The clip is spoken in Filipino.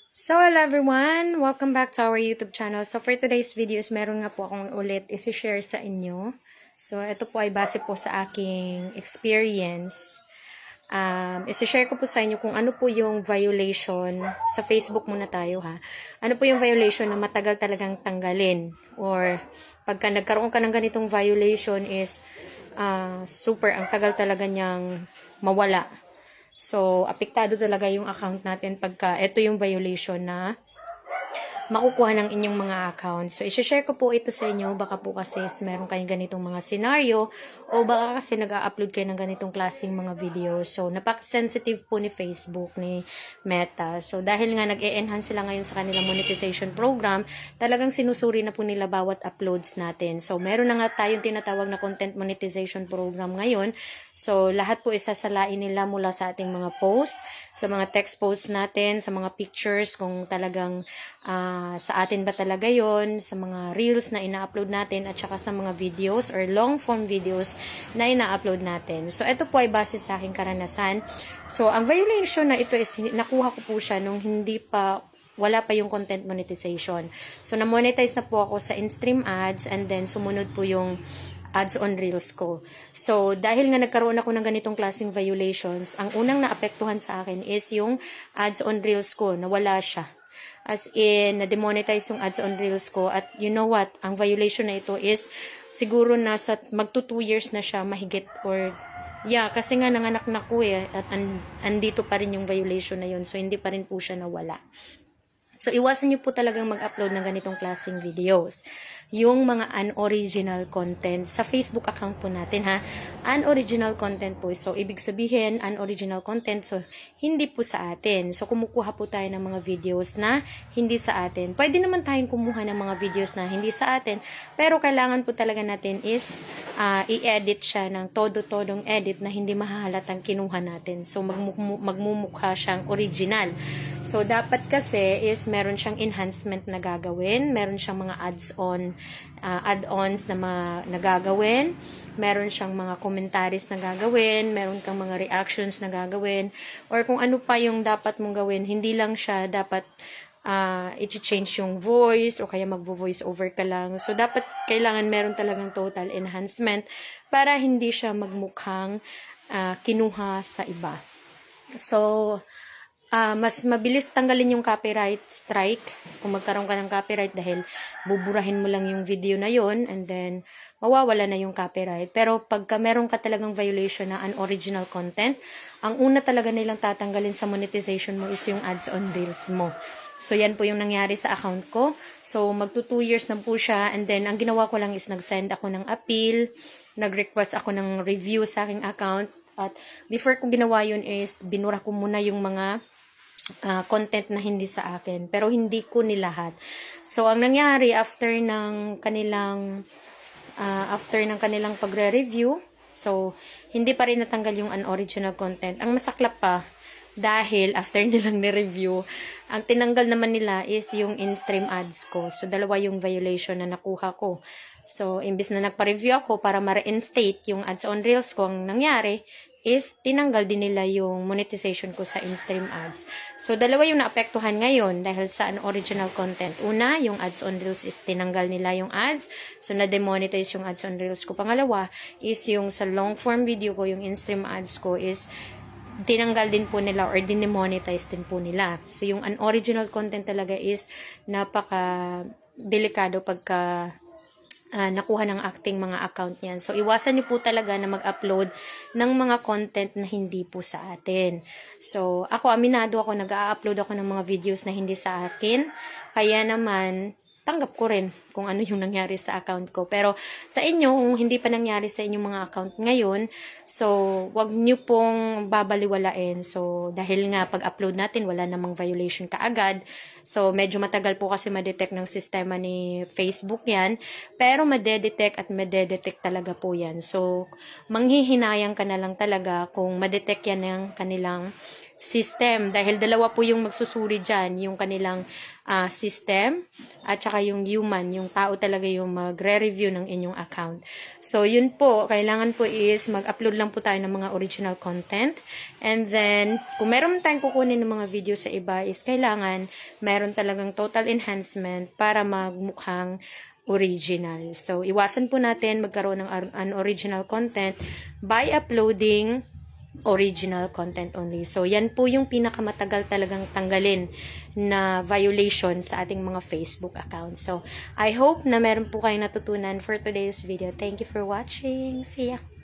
So, hello everyone! Welcome back to our YouTube channel. So, for today's videos, meron nga po akong ulit isi-share sa inyo. So, ito po ay base po sa aking experience. Isi-share ko po sa inyo kung ano po yung violation. Sa Facebook muna tayo ha. Ano po yung violation na matagal talagang tanggalin? Or, pagka nagkaroon ka ng ganitong violation is super, ang tagal talaga niyang mawala. So, apektado talaga yung account natin pagka ito yung violation na makukuha ng inyong mga account. So, isi-share ko po ito sa inyo. Baka po kasi meron kayong ganitong mga scenario o baka kasi nag-upload kayo ng ganitong klaseng mga video. So, napak-sensitive po ni Facebook, ni Meta. So, dahil nga nag-e-enhance sila ngayon sa kanilang monetization program, talagang sinusuri na po nila bawat uploads natin. So, meron na nga tayong tinatawag na content monetization program ngayon. So, lahat po isasalain nila mula sa ating mga post, sa mga text posts natin, sa mga pictures, kung talagang sa atin ba talaga yon, sa mga reels na ina-upload natin, at saka sa mga videos or long form videos na ina-upload natin. So, ito po ay base sa aking karanasan. So, ang violation na ito is, nakuha ko po siya nung wala pa yung content monetization. So, na-monetize na po ako sa in-stream ads, and then sumunod po yung ads on reels ko. So, dahil nga nagkaroon ako ng ganitong klaseng violations, ang unang naapektuhan sa akin is yung ads on reels ko, nawala siya. As in, na-demonetize yung ads on reels ko. At you know what? Ang violation na ito is siguro nasa magto 2 years na siya mahigit, or kasi nga nanganak na ko at andito pa rin yung violation na yun. So, hindi pa rin po siya nawala. So, iwasan nyo po talagang mag-upload ng ganitong klaseng videos. Yung mga unoriginal content sa Facebook account po natin ha. Unoriginal content po. So, ibig sabihin, unoriginal content. So, hindi po sa atin. So, kumukuha po tayo ng mga videos na hindi sa atin. Pwede naman tayong kumuha ng mga videos na hindi sa atin. Pero, kailangan po talaga natin is i-edit siya ng todo-todong edit na hindi mahahalatang kinuha natin. So, magmumukha siyang original. So, dapat kasi is meron siyang enhancement na gagawin. Meron siyang mga add-ons na nagagawin. Meron siyang mga commentaries na gagawin. Meron kang mga reactions na gagawin. Or kung ano pa yung dapat mong gawin. Hindi lang siya dapat i-change yung voice o kaya magvo-voice over ka lang. So, dapat kailangan meron talagang total enhancement para hindi siya magmukhang kinuha sa iba. So, mas mabilis tanggalin yung copyright strike kung magkaroon ka ng copyright dahil buburahin mo lang yung video na yon, and then mawawala na yung copyright. Pero pagka meron ka talagang violation na unoriginal content, ang una talaga nilang tatanggalin sa monetization mo is yung ads on reels mo. So, yan po yung nangyari sa account ko. So, magto 2 years na po siya, and then ang ginawa ko lang is nag-send ako ng appeal, nag-request ako ng review sa aking account. At before ko ginawa yun is binura ko muna yung mga content na hindi sa akin, pero hindi ko nilahat. So, ang nangyari after ng kanilang pagre-review, so, hindi pa rin natanggal yung unoriginal content. Ang masaklap pa, dahil after nilang ni-review, ang tinanggal naman nila is yung in-stream ads ko. So, dalawa yung violation na nakuha ko. So, imbis na nagpa-review ako para ma-reinstate yung ads on reels ko, ang nangyari is tinanggal din nila yung monetization ko sa in-stream ads. So, dalawa yung naapektuhan ngayon dahil sa original content. Una, yung ads on reels is tinanggal nila yung ads. So, na-demonetize yung ads on reels ko. Pangalawa is yung sa long form video ko, yung in-stream ads ko is tinanggal din po nila or dinemonetize din po nila. So, yung unoriginal content talaga is napaka-delikado pagka nakuha ng acting mga account niyan. So, iwasan niyo po talaga na mag-upload ng mga content na hindi po sa atin. So, ako, aminado ako, nag-a-upload ako ng mga videos na hindi sa akin. Kaya naman, tanggap ko rin kung ano yung nangyari sa account ko. Pero sa inyo, kung hindi pa nangyari sa inyong mga account ngayon, so wag nyo pong babaliwalain. So dahil nga pag-upload natin, wala namang violation kaagad. So medyo matagal po kasi ma-detect ng sistema ni Facebook yan. Pero madedetect at madedetect talaga po yan. So manghihinayang ka na lang talaga kung ma-detect yan ng kanilang system. Dahil dalawa po yung magsusuri dyan, yung kanilang system at saka yung human, yung tao talaga yung magre-review ng inyong account. So, yun po, kailangan po is mag-upload lang po tayo ng mga original content. And then, kung meron tayong kukunin ng mga video sa iba is kailangan meron talagang total enhancement para magmukhang original. So, iwasan po natin magkaroon ng unoriginal content by uploading original content only. So, yan po yung pinakamatagal talagang tanggalin na violation sa ating mga Facebook account. So, I hope na meron po kayong natutunan for today's video. Thank you for watching. See ya!